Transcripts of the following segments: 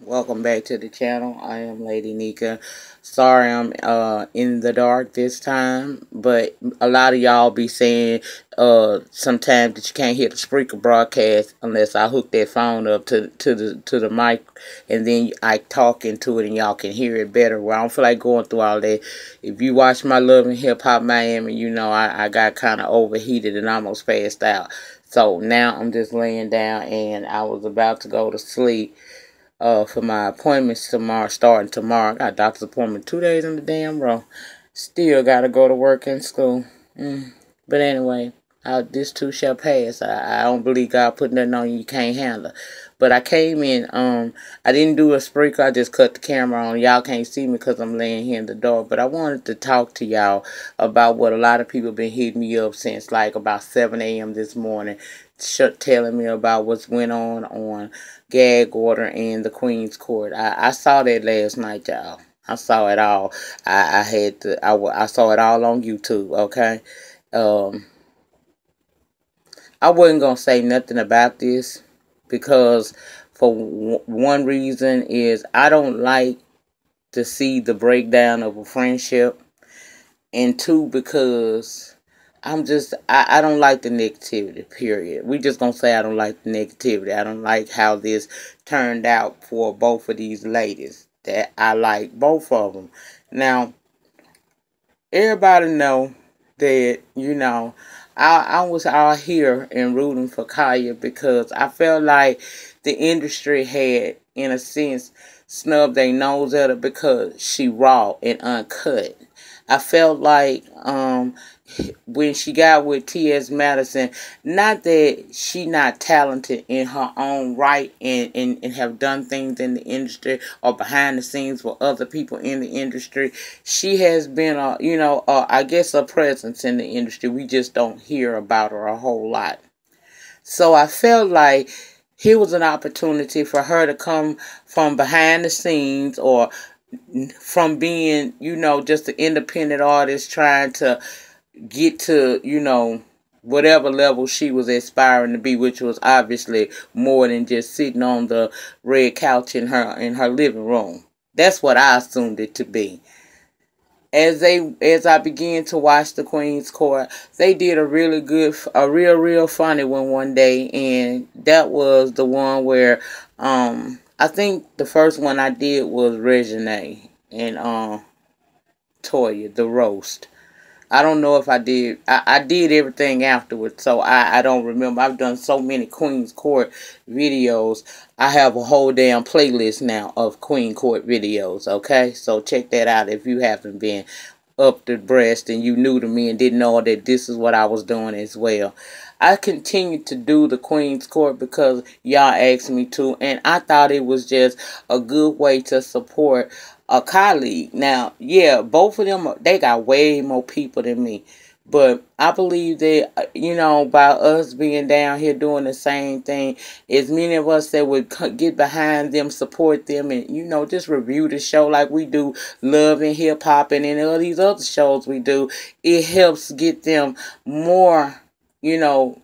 Welcome back to the channel. I am Lady Nika. Sorry I'm in the dark this time, but a lot of y'all be saying sometimes that you can't hear the Spreaker broadcast unless I hook that phone up to the mic, and then I talk into it and y'all can hear it better. Well, I don't feel like going through all that. If you watch my Love and Hip Hop Miami, you know I got kind of overheated and almost passed out. So now I'm just laying down and I was about to go to sleep for my appointments tomorrow, starting tomorrow. I got a doctor's appointment 2 days in the damn row. Still got to go to work and school. But anyway, this too shall pass. I don't believe God put nothing on you can't handle. But I came in, I didn't do a sprinkle. I just cut the camera on. Y'all can't see me because I'm laying here in the dark. But I wanted to talk to y'all about what a lot of people been hitting me up since like about 7 a.m. this morning, telling me about what's went on gag order and the Queen's Court. I saw that last night, y'all. I saw it all. I saw it all on YouTube. Okay. Um, I wasn't gonna say nothing about this because for one reason is I don't like to see the breakdown of a friendship, and two because I don't like the negativity, period. We just gonna say I don't like the negativity. I don't like how this turned out for both of these ladies. That I like both of them. Now, everybody know that, I was out here and rooting for Kaya because I felt like the industry had, in a sense, snubbed their nose at her because she raw and uncut. I felt like when she got with T.S. Madison, not that she not talented in her own right and have done things in the industry or behind the scenes for other people in the industry. She has been I guess a presence in the industry. We just don't hear about her a whole lot. So I felt like here was an opportunity for her to come from behind the scenes or from being, just an independent artist trying to get to, whatever level she was aspiring to be, which was obviously more than just sitting on the red couch in her living room. That's what I assumed it to be. As I began to watch the Queen's Court, they did a real funny one day, and that was the one where I think the first one I did was Regine and Toya, the roast. I don't know if I did. I did everything afterwards, so I don't remember. I've done so many Queen's Court videos. I have a whole damn playlist now of Queen Court videos, okay? So check that out if you haven't been up the breast and you new to me and didn't know that this is what I was doing as well. I continued to do the Queen's Court because y'all asked me to, and I thought it was just a good way to support a colleague. Now, yeah, both of them, they got way more people than me. But I believe that, by us being down here doing the same thing, as many of us that would get behind them, support them, and, just review the show like we do Love and Hip Hop and any of these other shows we do, it helps get them more,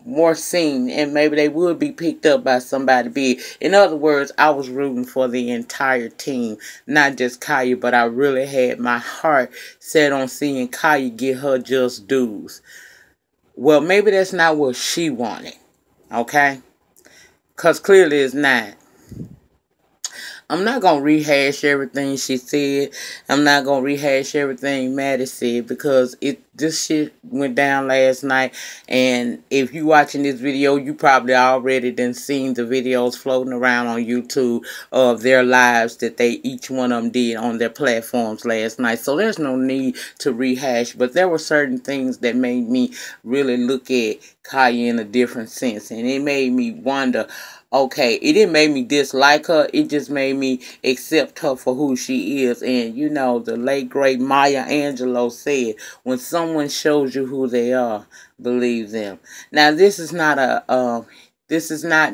more seen, and maybe they would be picked up by somebody big. In other words, I was rooting for the entire team, not just Kaya, but I really had my heart set on seeing Kaya get her just dues. Well, maybe that's not what she wanted, okay? Because clearly it's not. I'm not going to rehash everything she said. I'm not going to rehash everything Maddie said because this shit went down last night. And if you watching this video, you probably already done seen the videos floating around on YouTube of their lives that each one of them did on their platforms last night. So there's no need to rehash. But there were certain things that made me really look at Kaya in a different sense. And it made me wonder, okay, it didn't make me dislike her. It just made me accept her for who she is. And, the late, great Maya Angelou said, when someone shows you who they are, believe them. Now, this is not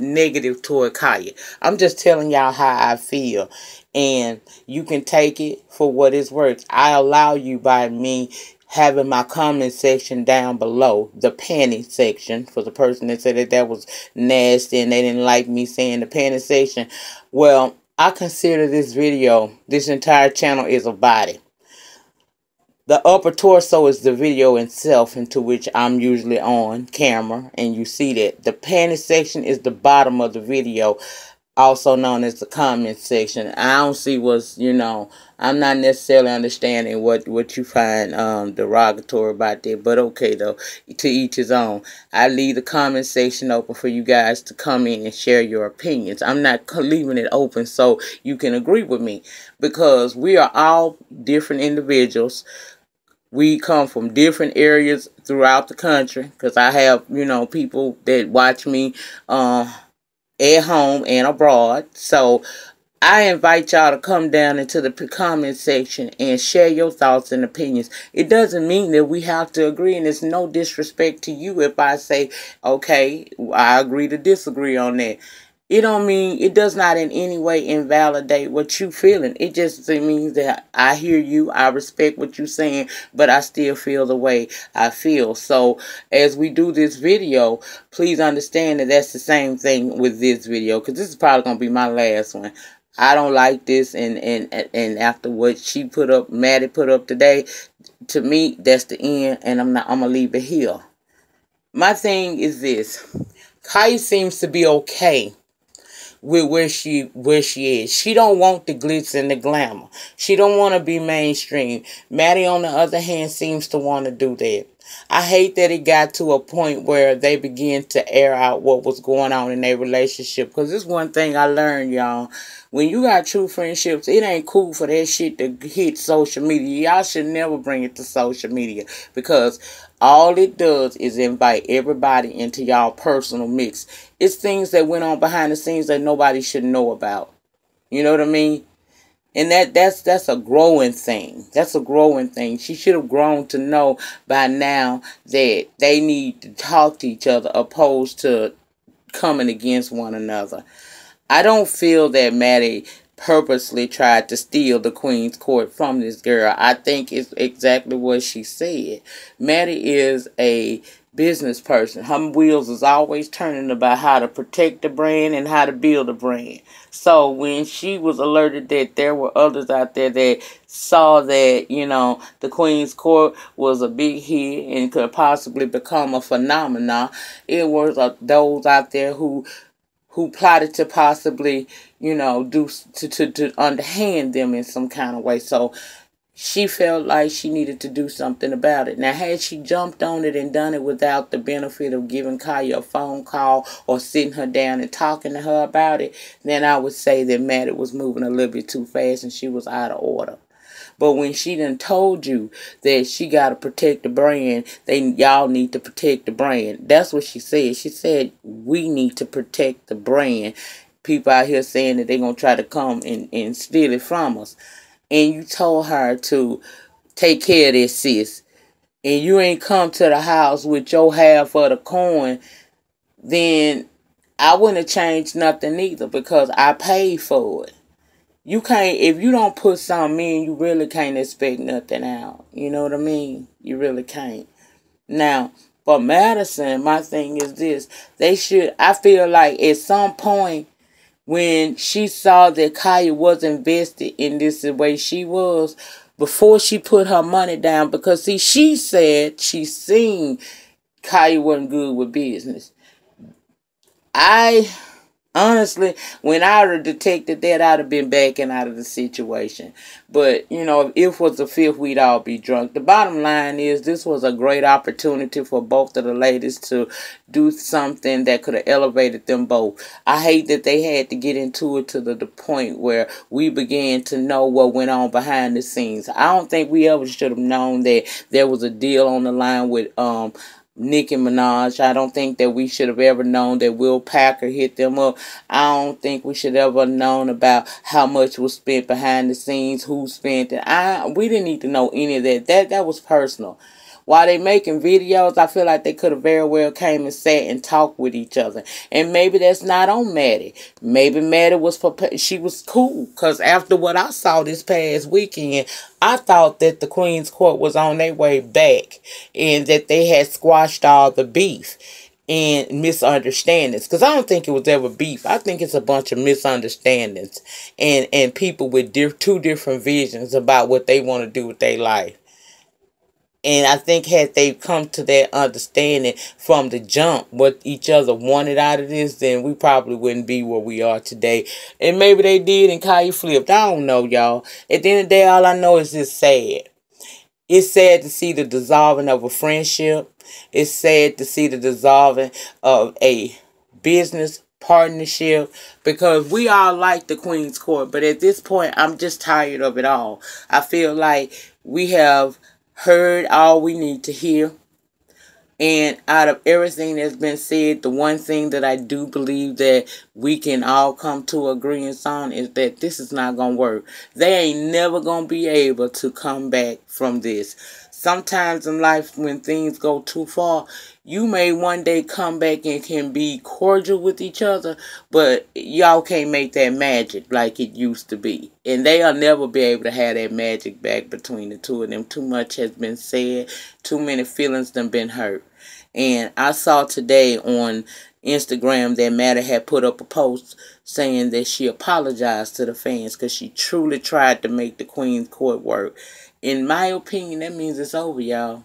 negative toward Kaya. I'm just telling y'all how I feel. And you can take it for what it's worth. I allow you by me having my comment section down below, the panty section, for the person that said that was nasty and they didn't like me saying the panty section. Well, I consider this video, this entire channel is a body. The upper torso is the video itself, into which I'm usually on camera, and you see that. The panty section is the bottom of the video, also known as the comment section. I don't see what's, I'm not necessarily understanding what you find derogatory about that, but okay though, to each his own. I leave the comment section open for you guys to come in and share your opinions. I'm not leaving it open so you can agree with me, because we are all different individuals. We come from different areas throughout the country, because I have, people that watch me at home and abroad. So I invite y'all to come down into the comment section and share your thoughts and opinions. It doesn't mean that we have to agree, and it's no disrespect to you if I say, okay, I agree to disagree on that. It does not in any way invalidate what you feeling. It just means that I hear you, I respect what you're saying, but I still feel the way I feel. So as we do this video, please understand that that's the same thing with this video, because this is probably going to be my last one. I don't like this, and after what Maddie put up today, to me, that's the end, and I'm going to leave it here. My thing is this. Kai seems to be okay with where she is. She don't want the glitz and the glamour. She don't want to be mainstream. Maddie, on the other hand, seems to want to do that. I hate that it got to a point where they begin to air out what was going on in their relationship. Because this one thing I learned, y'all. When you got true friendships, it ain't cool for that shit to hit social media. Y'all should never bring it to social media. Because all it does is invite everybody into y'all personal mix. It's things that went on behind the scenes that nobody should know about. You know what I mean? And that's a growing thing. That's a growing thing. She should have grown to know by now that they need to talk to each other opposed to coming against one another. I don't feel that Maddie purposely tried to steal the Queen's Court from this girl. I think it's exactly what she said. Maddie is a business person. Her wheels is always turning about how to protect the brand and how to build a brand. So when she was alerted that there were others out there that saw that, the Queen's Court was a big hit and could possibly become a phenomenon, it was those out there who plotted to possibly, to underhand them in some kind of way. So she felt like she needed to do something about it. Now, had she jumped on it and done it without the benefit of giving Kaya a phone call or sitting her down and talking to her about it, then I would say that Maddie was moving a little bit too fast and she was out of order. But when she done told you that she got to protect the brand, y'all need to protect the brand. That's what she said. She said, we need to protect the brand. People out here saying that they're going to try to come and steal it from us. And you told her to take care of this, sis, and you ain't come to the house with your half of the coin, then I wouldn't have changed nothing either, because I paid for it. You can't, if you don't put something in, you really can't expect nothing out. You know what I mean? You really can't. Now, for Madison, my thing is this. I feel like at some point, when she saw that Kaya was invested in this the way she was, before she put her money down, because see, she said she seen Kaya wasn't good with business. Honestly, when I would have detected that, I'd have been backing out of the situation. But, if it was the fifth, we'd all be drunk. The bottom line is, this was a great opportunity for both of the ladies to do something that could have elevated them both. I hate that they had to get into it to the point where we began to know what went on behind the scenes. I don't think we ever should have known that there was a deal on the line with Nicki Minaj. I don't think that we should have ever known that Will Packer hit them up. I don't think we should ever known about how much was spent behind the scenes, who spent it. We didn't need to know any of that. That was personal. While they making videos, I feel like they could have very well came and sat and talked with each other. And maybe that's not on Maddie. Maybe Maddie she was cool. Because after what I saw this past weekend, I thought that the Queen's Court was on their way back. And that they had squashed all the beef. and misunderstandings. Because I don't think it was ever beef. I think it's a bunch of misunderstandings and people with two different visions about what they want to do with their life. And I think had they come to that understanding from the jump, what each other wanted out of this, then we probably wouldn't be where we are today. And maybe they did and Kaya flipped. I don't know, y'all. At the end of the day, all I know is it's sad. It's sad to see the dissolving of a friendship. It's sad to see the dissolving of a business partnership, because we all like the Queen's Court. But at this point, I'm just tired of it all. I feel like we have heard all we need to hear. And out of everything that's been said, the one thing that I do believe that we can all come to agreement on is that this is not going to work. They ain't never going to be able to come back from this. Sometimes in life when things go too far, you may one day come back and can be cordial with each other, but y'all can't make that magic like it used to be. And they'll never be able to have that magic back between the two of them. Too much has been said. Too many feelings done been hurt. And I saw today on Instagram that Maddie had put up a post saying that she apologized to the fans because she truly tried to make the Queen's Court work. In my opinion, that means it's over, y'all.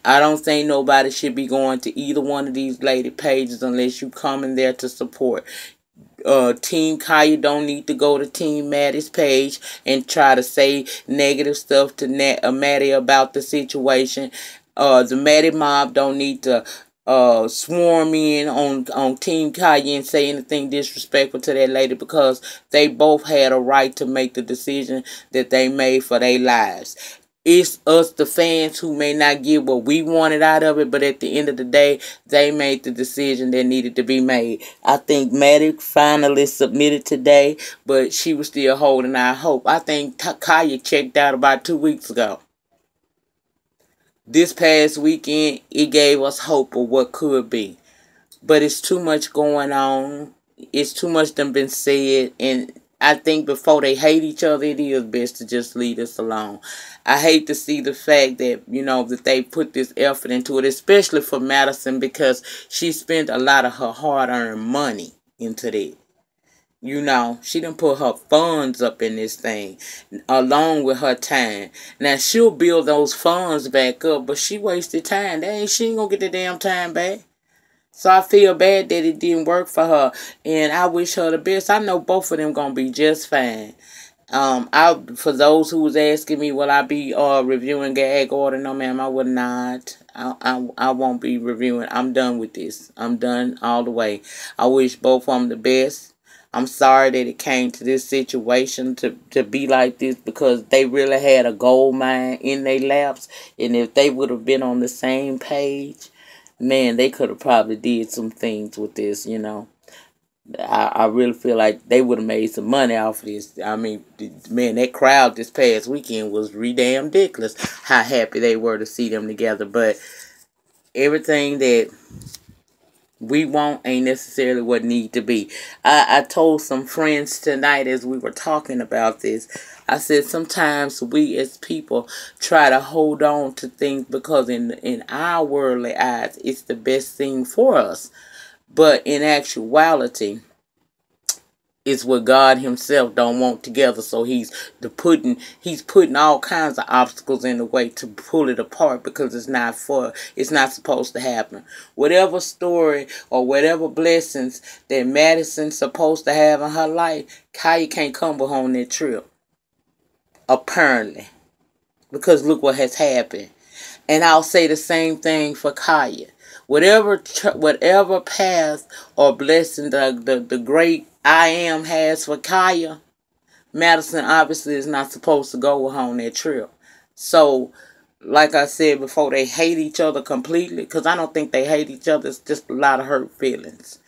I don't think nobody should be going to either one of these lady pages unless you come in there to support. Team Kaya don't need to go to Team Maddie's page and try to say negative stuff to Maddie about the situation. The Maddie mob don't need to swarm in on Team Kaya and say anything disrespectful to that lady, because they both had a right to make the decision that they made for their lives. It's us, the fans, who may not get what we wanted out of it, but at the end of the day, they made the decision that needed to be made. I think Maddie finally submitted today, but she was still holding out hope. I think Kaya checked out about 2 weeks ago. This past weekend, it gave us hope of what could be. But it's too much going on. It's too much done been said. And I think before they hate each other, it is best to just leave this alone. I hate to see the fact that, that they put this effort into it, especially for Madison, because she spent a lot of her hard-earned money into that. She done put her funds up in this thing, along with her time. Now, she'll build those funds back up, but she wasted time. She ain't gonna get the damn time back. So I feel bad that it didn't work for her, and I wish her the best. I know both of them gonna be just fine. For those who was asking me, will I be reviewing gag order? No, ma'am, I would not. I won't be reviewing. I'm done with this. I'm done all the way. I wish both of them the best. I'm sorry that it came to this situation to be like this, because they really had a gold mine in their laps, and if they would have been on the same page, man, they could have probably did some things with this, I really feel like they would have made some money off of this. I mean, man, that crowd this past weekend was damn ridiculous how happy they were to see them together. But everything that we want ain't necessarily what need to be. I told some friends tonight as we were talking about this, I said sometimes we as people try to hold on to things because in our worldly eyes it's the best thing for us. But in actuality, it's what God himself don't want together. So he's putting all kinds of obstacles in the way to pull it apart, because it's not supposed to happen. Whatever story or whatever blessings that Madison's supposed to have in her life, Kaya can't come on that trip. Apparently. Because look what has happened. And I'll say the same thing for Kaya. Whatever path or blessing the great I Am has for Kaya, Madison obviously is not supposed to go on that trip. So, like I said before, they hate each other completely, because I don't think they hate each other. It's just a lot of hurt feelings.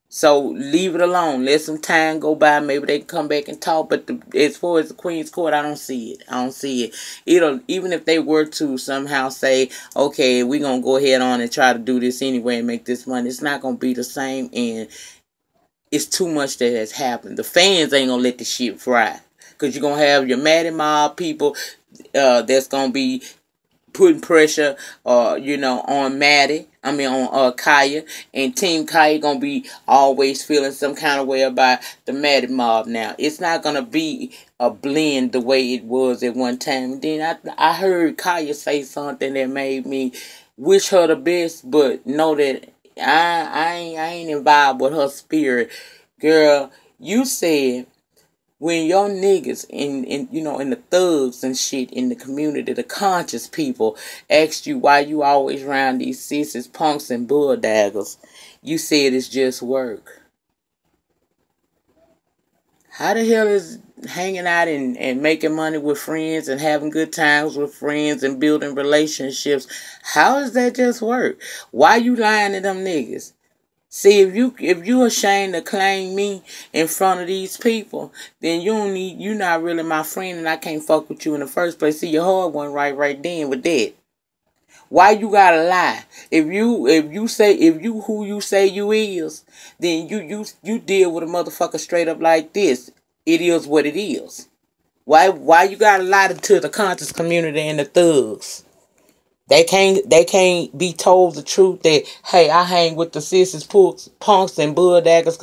So leave it alone. Let some time go by. Maybe they can come back and talk. But as far as the Queen's Court, I don't see it. I don't see it. Even if they were to somehow say, okay, we're going to go ahead on and try to do this anyway and make this money, it's not going to be the same. And it's too much that has happened. The fans ain't going to let the shit fry. Because you're going to have your Maddie Mob people that's going to be putting pressure on Maddie. On Kaya, and Team Kaya gonna be always feeling some kind of way about the Maddie Mob now. It's not gonna be a blend the way it was at one time. And then I heard Kaya say something that made me wish her the best, but know that I ain't involved with her spirit. Girl, you said when your niggas in the thugs and shit in the community, the conscious people asked you why you always around these sissies, punks, and bulldaggers, you said it's just work. How the hell is hanging out and making money with friends and having good times with friends and building relationships, how is that just work? Why you lying to them niggas? See, if you ashamed to claim me in front of these people, then you not really my friend, and I can't fuck with you in the first place. See, your heart went right then with that. Why you gotta lie? If you who you say you is, then you deal with a motherfucker straight up like this. It is what it is. Why you gotta lie to the conscious community and the thugs? They can't be told the truth that, hey, I hang with the sissies, punks, and bulldaggers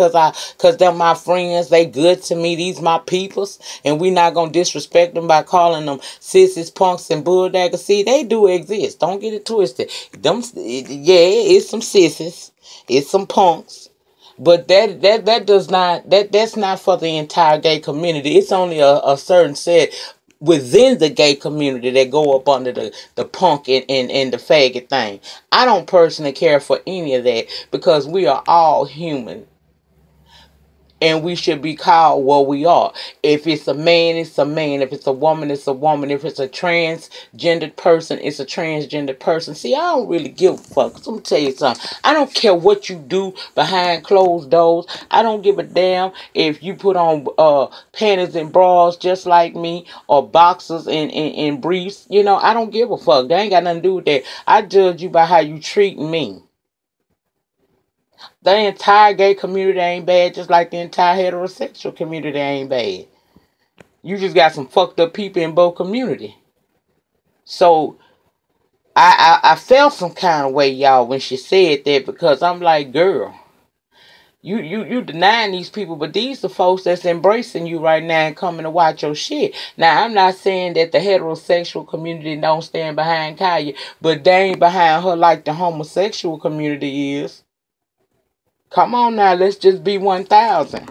cause they're my friends. They good to me. These my peoples, and we not gonna disrespect them by calling them sissies, punks, and bulldaggers. See, they do exist. Don't get it twisted. It's some sissies, it's some punks. But that's not for the entire gay community. It's only a certain set within the gay community that go up under the punk and the faggot thing. I don't personally care for any of that because we are all human. And we should be called what we are. If it's a man, it's a man. If it's a woman, it's a woman. If it's a transgendered person, it's a transgendered person. See, I don't really give a fuck. So let me tell you something. I don't care what you do behind closed doors. I don't give a damn if you put on panties and bras just like me, or boxers and briefs. I don't give a fuck. They ain't got nothing to do with that. I judge you by how you treat me. The entire gay community ain't bad, just like the entire heterosexual community ain't bad. You just got some fucked up people in both communities. So I felt some kind of way, y'all, when she said that, because I'm like, girl, you denying these people, but these the folks that's embracing you right now and coming to watch your shit. Now, I'm not saying that the heterosexual community don't stand behind Kaya, but they ain't behind her like the homosexual community is. Come on now, let's just be 1,000.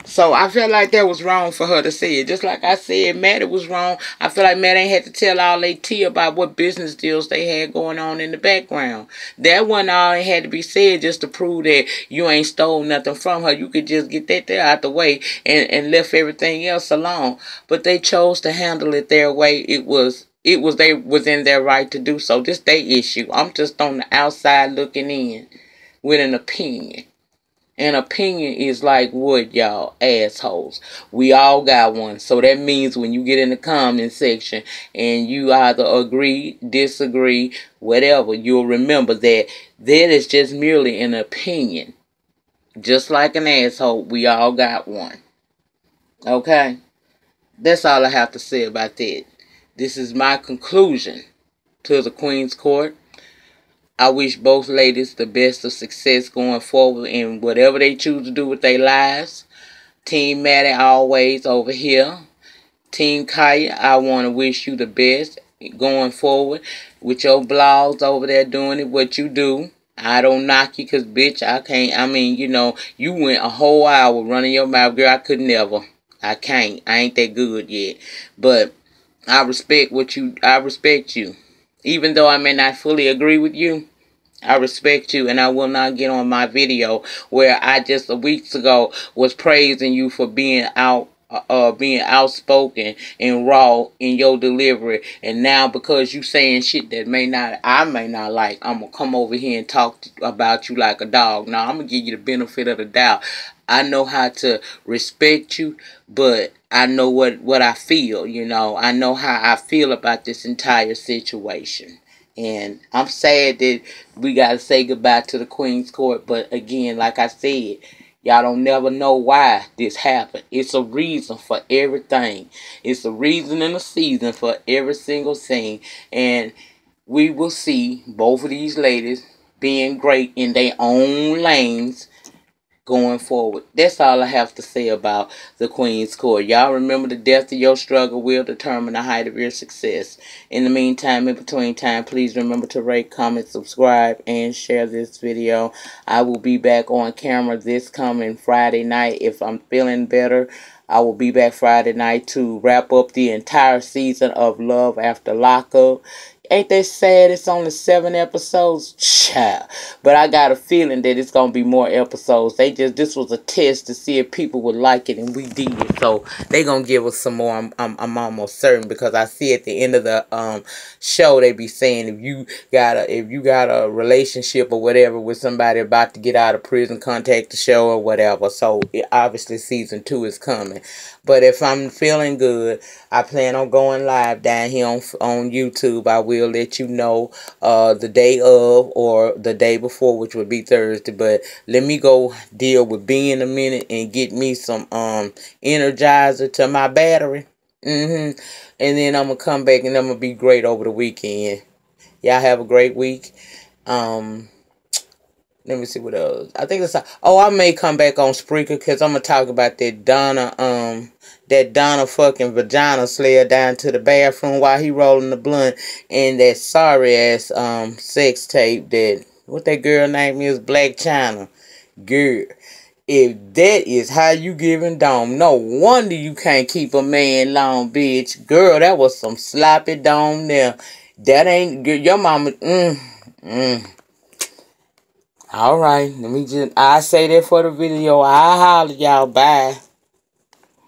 So I feel like that was wrong for her to say it. Just like I said, Maddie was wrong. I feel like Maddie ain't had to tell all they tea about what business deals they had going on in the background. That wasn't all it had to be said just to prove that you ain't stole nothing from her. You could just get that there out the way and left everything else alone. But they chose to handle it their way. It was they within their right to do so. This their issue. I'm just on the outside looking in with an opinion. An opinion is like what, y'all? Assholes. We all got one. So that means when you get in the comment section and you either agree, disagree, whatever, you'll remember that is just merely an opinion. Just like an asshole, we all got one. Okay? That's all I have to say about that. This is my conclusion to the Queen's Court. I wish both ladies the best of success going forward in whatever they choose to do with their lives. Team Maddie always over here. Team Kaya, I want to wish you the best going forward with your blogs over there doing it, what you do. I don't knock you because, bitch, I can't. You went a whole hour running your mouth. Girl, I could never. I can't. I ain't that good yet. But I respect you. Even though I may not fully agree with you, I respect you, and I will not get on my video where I just weeks ago was praising you for being being outspoken and raw in your delivery, and now because you saying shit that I may not like, I'm gonna come over here and talk about you like a dog. Now I'm gonna give you the benefit of the doubt. I know how to respect you, but I know what I feel. I know how I feel about this entire situation. And I'm sad that we got to say goodbye to the Queen's Court. But again, like I said, y'all don't never know why this happened. It's a reason for everything. It's a reason and a season for every single thing. And we will see both of these ladies being great in their own lanes going forward. That's all I have to say about the Queen's Court. Y'all remember, the depth of your struggle will determine the height of your success. In the meantime, in between time, please remember to rate, comment, subscribe, and share this video. I will be back on camera this coming Friday night. If I'm feeling better, I will be back Friday night to wrap up the entire season of Love After Lockup. Ain't that sad? It's only 7 episodes. Child. But I got a feeling that it's going to be more episodes. This was a test to see if people would like it, and we did. So they going to give us some more. I'm almost certain, because I see at the end of the show they be saying if you got a relationship or whatever with somebody about to get out of prison, contact the show or whatever. So obviously season 2 is coming. But if I'm feeling good, I plan on going live down here on YouTube. I will let you know the day of or the day before, which would be Thursday. But let me go deal with B in a minute and get me some Energizer to my battery. And then I'm gonna come back and I'm gonna be great over the weekend. Y'all have a great week. Let me see what else. I think that's. Oh, I may come back on Spreaker, because I'm gonna talk about that Donna fucking vagina slayer down to the bathroom while he rolling the blunt, and that sorry ass sex tape that what that girl name is, Black China. Girl, if that is how you giving dome, no wonder you can't keep a man long, bitch. Girl, that was some sloppy dome there. That ain't good. Your mama. Alright, I say that for the video. I'll holler y'all. Bye.